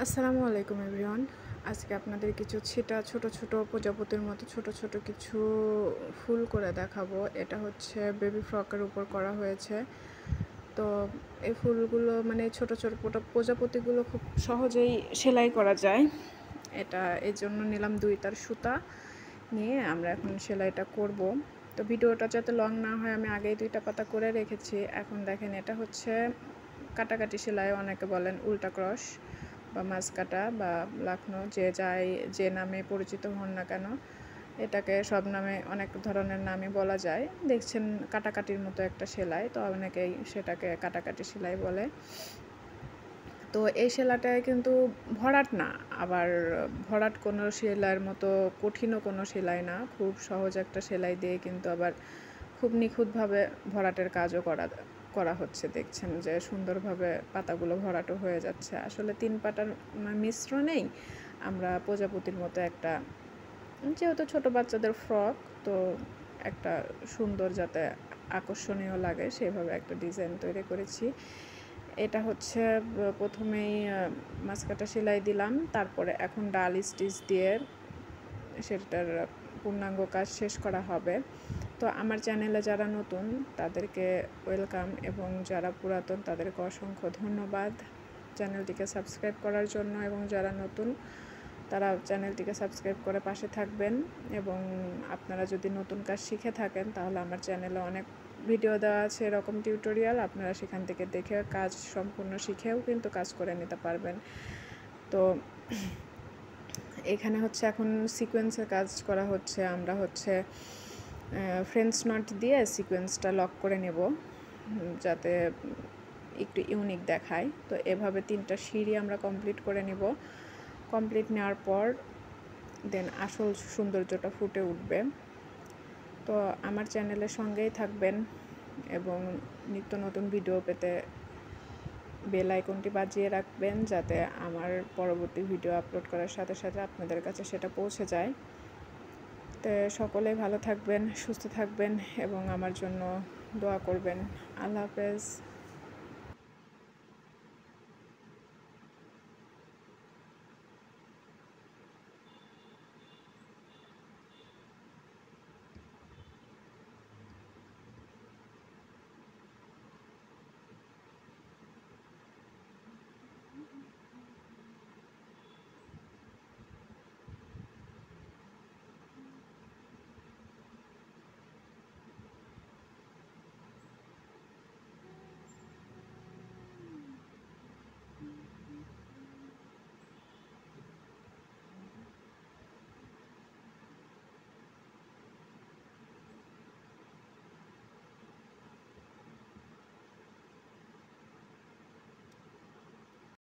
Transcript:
আসসালামু আলাইকুম এভরিওয়ান। আজকে আপনাদের কিছু ছোট ছোট প্রজাপতির মতো ছোট ছোট কিছু ফুল করে দেখাবো। এটা হচ্ছে বেবি ফ্রকের উপর করা হয়েছে। তো এই ফুলগুলো মানে ছোট ছোট প্রজাপতিগুলো খুব সহজেই সেলাই করা যায়। এটা এর জন্য নিলাম 2 তার সুতা নিয়ে আমরা এখন সেলাইটা করব। তো ভিডিওটা যাতে লং না হয় আমি আগেই 2টা পাতা করে রেখেছি। এখন দেখেন এটা হচ্ছে কাটাকাটি সেলাই, অনেকে বলেন উল্টা ক্রস বা মাছ কাটা বা লাখনো, যে নামে পরিচিত হন না কেন, এটাকে সব নামে অনেক ধরনের নামই বলা যায়। দেখছেন কাটাকাটির মতো একটা সেলাই, তো অনেকেই সেটাকে কাটাকাটি সেলাই বলে। তো এই সেলাইটায় কিন্তু ভরাট না, আবার ভরাট কোনো সেলাইয়ের মতো কঠিনও কোনো সেলাই না, খুব সহজ একটা সেলাই দিয়ে কিন্তু আবার খুব নিখুঁতভাবে ভরাটের কাজও করা হচ্ছে। দেখছেন যে সুন্দরভাবে পাতাগুলো ভরাটও হয়ে যাচ্ছে। আসলে 3 পাতার মিশ্রণেই আমরা প্রজাপতির মতো একটা, যেহেতু ছোট বাচ্চাদের ফ্রক, তো একটা সুন্দর যাতে আকর্ষণীয় লাগে সেভাবে একটা ডিজাইন তৈরি করেছি। এটা হচ্ছে প্রথমেই মাঝকাটা সেলাই দিলাম, তারপরে এখন ডাল স্টিচ দিয়ে সেটার পূর্ণাঙ্গ কাজ শেষ করা হবে। তো আমার চ্যানেলে যারা নতুন তাদেরকে ওয়েলকাম, এবং যারা পুরাতন তাদেরকে অসংখ্য ধন্যবাদ চ্যানেলটিকে সাবস্ক্রাইব করার জন্য। এবং যারা নতুন তারা চ্যানেলটিকে সাবস্ক্রাইব করে পাশে থাকবেন। এবং আপনারা যদি নতুন কাজ শিখে থাকেন তাহলে আমার চ্যানেলে অনেক ভিডিও দেওয়া আছে এরকম টিউটোরিয়াল, আপনারা সেখান থেকে দেখে কাজ সম্পূর্ণ শিখেও কিন্তু কাজ করে নিতে পারবেন। তো এখানে হচ্ছে এখন সিকোয়েন্সের কাজ করা হচ্ছে। আমরা হচ্ছে ফ্রেঞ্চ নট দিয়ে সিকোয়েন্সটা লক করে নেব যাতে একটু ইউনিক দেখায়। তো এভাবে 3টা সিঁড়ি আমরা কমপ্লিট করে নেব। কমপ্লিট নেওয়ার পর দেন আসল সৌন্দর্যটা ফুটে উঠবে। তো আমার চ্যানেলের সঙ্গেই থাকবেন এবং নিত্য নতুন ভিডিও পেতে বেল আইকনটি বাজিয়ে রাখবেন, যাতে আমার পরবর্তী ভিডিও আপলোড করার সাথে সাথে আপনাদের কাছে সেটা পৌঁছে যায়। তো সকলেই ভালো থাকবেন, সুস্থ থাকবেন এবং আমার জন্য দোয়া করবেন। আল্লাহ হাফেজ।